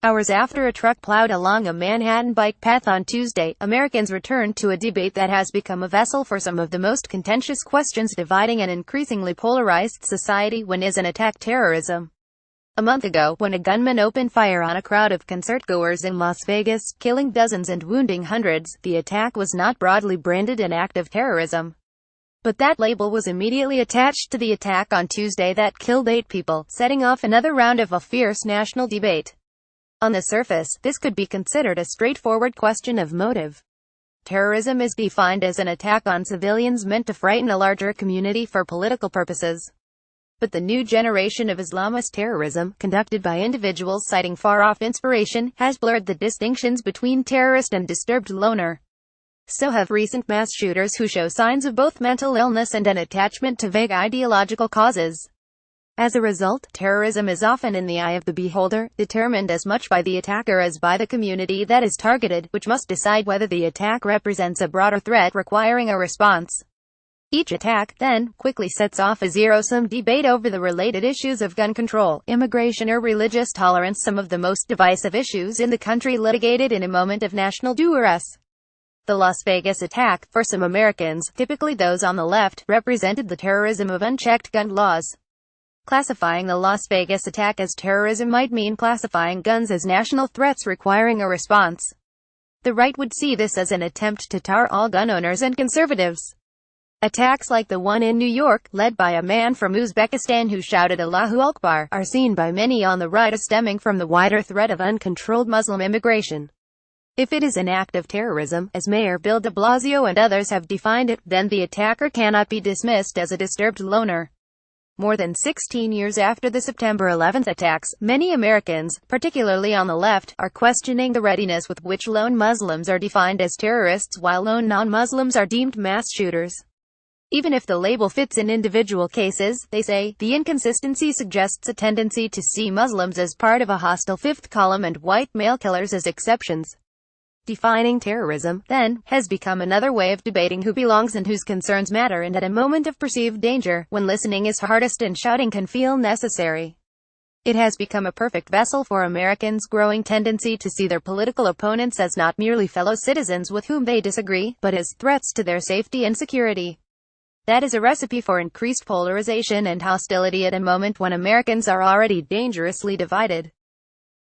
Hours after a truck plowed along a Manhattan bike path on Tuesday, Americans returned to a debate that has become a vessel for some of the most contentious questions dividing an increasingly polarized society. When is an attack terrorism? A month ago, when a gunman opened fire on a crowd of concertgoers in Las Vegas, killing dozens and wounding hundreds, the attack was not broadly branded an act of terrorism. But that label was immediately attached to the attack on Tuesday that killed 8 people, setting off another round of a fierce national debate. On the surface, this could be considered a straightforward question of motive. Terrorism is defined as an attack on civilians meant to frighten a larger community for political purposes. But the new generation of Islamist terrorism, conducted by individuals citing faroff inspiration, has blurred the distinctions between terrorist and disturbed loner. So have recent mass shooters who show signs of both mental illness and an attachment to vague ideological causes. As a result, terrorism is often in the eye of the beholder, determined as much by the attacker as by the community that is targeted, which must decide whether the attack represents a broader threat requiring a response. Each attack, then, quickly sets off a zerosum debate over the related issues of gun control, immigration or religious tolerance, some of the most divisive issues in the country litigated in a moment of national duress. The Las Vegas attack, for some Americans, typically those on the left, represented the terrorism of unchecked gun laws. Classifying the Las Vegas attack as terrorism might mean classifying guns as national threats requiring a response. The right would see this as an attempt to tar all gun owners and conservatives. Attacks like the one in New York, led by a man from Uzbekistan who shouted Allahu akbar, are seen by many on the right as stemming from the wider threat of uncontrolled Muslim immigration. If it is an act of terrorism, as Mayor Bill de Blasio and others have defined it, then the attacker cannot be dismissed as a disturbed loner. More than 16 years after the September 11th attacks, many Americans, particularly on the left, are questioning the readiness with which lone Muslims are defined as terrorists while lone non-Muslims are deemed mass shooters. Even if the label fits in individual cases, they say, the inconsistency suggests a tendency to see Muslims as part of a hostile fifth column and white male killers as exceptions. Defining terrorism, then, has become another way of debating who belongs and whose concerns matter, and at a moment of perceived danger, when listening is hardest and shouting can feel necessary. It has become a perfect vessel for Americans' growing tendency to see their political opponents as not merely fellow citizens with whom they disagree, but as threats to their safety and security. That is a recipe for increased polarization and hostility at a moment when Americans are already dangerously divided.